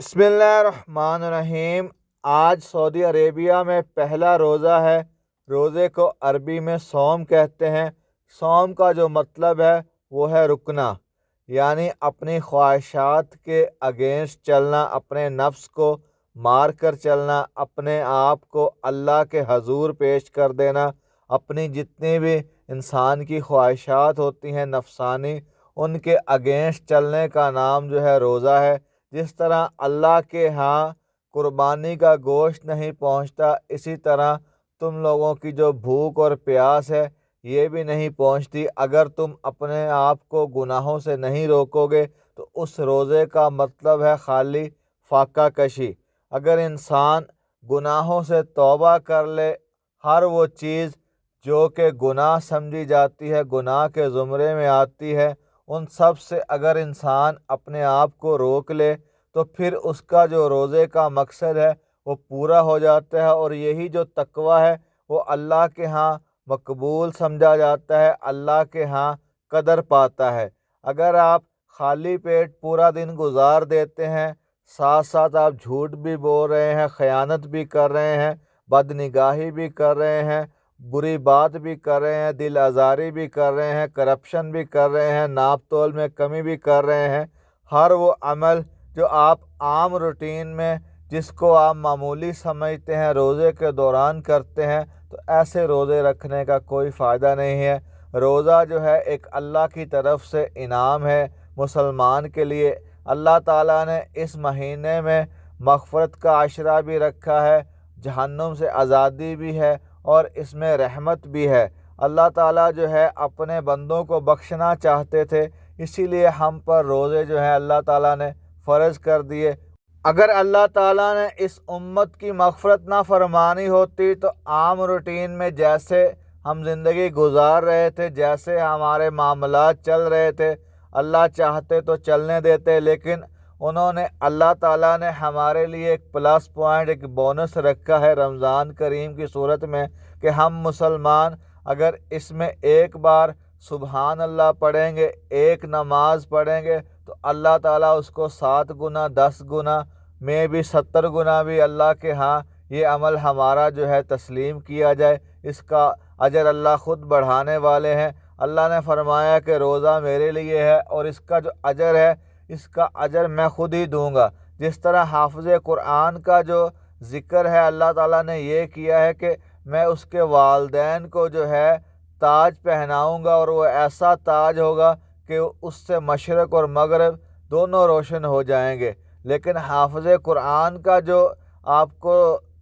बिस्मिल्लाहिर्रहमानिर्रहीम। आज Saudi Arabia में पहला रोज़ा है। रोज़े को अरबी में सौम कहते हैं। सौम का जो मतलब है वो है रुकना, यानी अपनी ख्वाहिशात के अगेंस्ट चलना, अपने नफ्स को मार कर चलना, अपने आप को अल्लाह के हजूर पेश कर देना। अपनी जितनी भी इंसान की ख्वाहिशात होती हैं नफसानी, उनके अगेंस्ट चलने का नाम जो है रोज़ा है। जिस तरह अल्लाह के यहाँ कुर्बानी का गोश्त नहीं पहुँचता, इसी तरह तुम लोगों की जो भूख और प्यास है ये भी नहीं पहुँचती। अगर तुम अपने आप को गुनाहों से नहीं रोकोगे तो उस रोज़े का मतलब है खाली फाका कशी। अगर इंसान गुनाहों से तौबा कर ले, हर वो चीज़ जो कि गुनाह समझी जाती है, गुनाह के ज़ुमरे में आती है, उन सब से अगर इंसान अपने आप को रोक ले तो फिर उसका जो रोज़े का मकसद है वो पूरा हो जाता है। और यही जो तकवा है वो अल्लाह के यहाँ मकबूल समझा जाता है, अल्लाह के यहाँ कदर पाता है। अगर आप खाली पेट पूरा दिन गुजार देते हैं, साथ साथ आप झूठ भी बोल रहे हैं, ख़यानत भी कर रहे हैं, बदनिगाही भी कर रहे हैं, बुरी बात भी कर रहे हैं, दिल आज़ारी भी कर रहे हैं, करप्शन भी कर रहे हैं, नाप तोल में कमी भी कर रहे हैं, हर वो अमल जो आप आम रूटीन में जिसको आप मामूली समझते हैं रोज़े के दौरान करते हैं, तो ऐसे रोज़े रखने का कोई फ़ायदा नहीं है। रोज़ा जो है एक अल्लाह की तरफ से इनाम है मुसलमान के लिए। अल्लाह ताला ने इस महीने में मग़फ़रत का अशरा भी रखा है, जहन्नुम से आज़ादी भी है और इसमें रहमत भी है। अल्लाह ताला जो है अपने बंदों को बख्शना चाहते थे, इसीलिए हम पर रोज़े जो है अल्लाह ताला ने फ़र्ज़ कर दिए। अगर अल्लाह ताला ने इस उम्मत की मग़फ़रत ना फरमानी होती तो आम रूटीन में जैसे हम ज़िंदगी गुजार रहे थे, जैसे हमारे मामलात चल रहे थे, अल्लाह चाहते तो चलने देते, लेकिन उन्होंने अल्लाह ताला ने हमारे लिए एक प्लस पॉइंट, एक बोनस रखा है रमज़ान करीम की सूरत में कि हम मुसलमान अगर इसमें एक बार सुबहान अल्लाह पढ़ेंगे, एक नमाज पढ़ेंगे, तो अल्लाह ताला उसको 7 गुना 10 गुना में भी 70 गुना भी अल्लाह के यहाँ ये अमल हमारा जो है तस्लीम किया जाए। इसका अजर अल्लाह ख़ुद बढ़ाने वाले हैं। अल्लाह ने फरमाया कि रोज़ा मेरे लिए है और इसका जो अजर है इसका अजर मैं ख़ुद ही दूँगा। जिस तरह हाफ़िज़ कुरान का जो ज़िक्र है अल्लाह ताला ने ये किया है कि मैं उसके वालिदैन को जो है ताज पहनाऊँगा और वो ऐसा ताज होगा कि उससे मशरक़ और मग़रिब दोनों रोशन हो जाएंगे। लेकिन हाफ़िज़ कुरान का जो आपको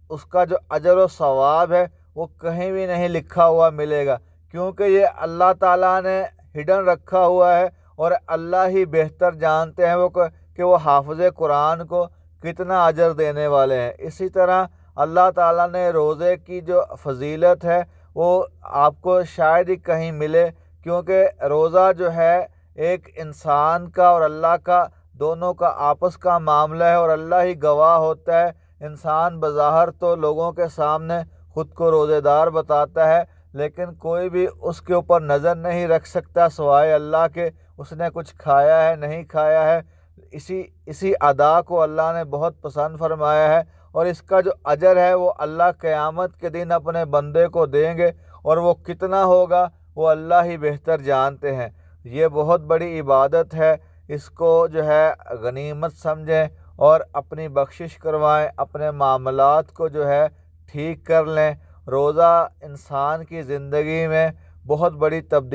उसका जो अजर व सवाब है वो कहीं भी नहीं लिखा हुआ मिलेगा, क्योंकि ये अल्लाह ताला ने हिडन रखा हुआ है और अल्लाह ही बेहतर जानते हैं कि वो हाफ़िज़ कुरान को कितना अजर देने वाले हैं। इसी तरह अल्लाह ताला ने रोज़े की जो फजीलत है वो आपको शायद ही कहीं मिले, क्योंकि रोज़ा जो है एक इंसान का और अल्लाह का दोनों का आपस का मामला है और अल्लाह ही गवाह होता है। इंसान बज़ाहिर तो लोगों के सामने ख़ुद को रोज़ेदार बताता है, लेकिन कोई भी उसके ऊपर नज़र नहीं रख सकता सिवाय अल्लाह के उसने कुछ खाया है नहीं खाया है। इसी अदा को अल्लाह ने बहुत पसंद फरमाया है और इसका जो अजर है वो अल्लाह क़यामत के दिन अपने बंदे को देंगे और वो कितना होगा वो अल्लाह ही बेहतर जानते हैं। ये बहुत बड़ी इबादत है, इसको जो है गनीमत समझें और अपनी बख्शिश करवाएं, अपने मामलात को जो है ठीक कर लें। रोज़ा इंसान की ज़िंदगी में बहुत बड़ी तब्दीली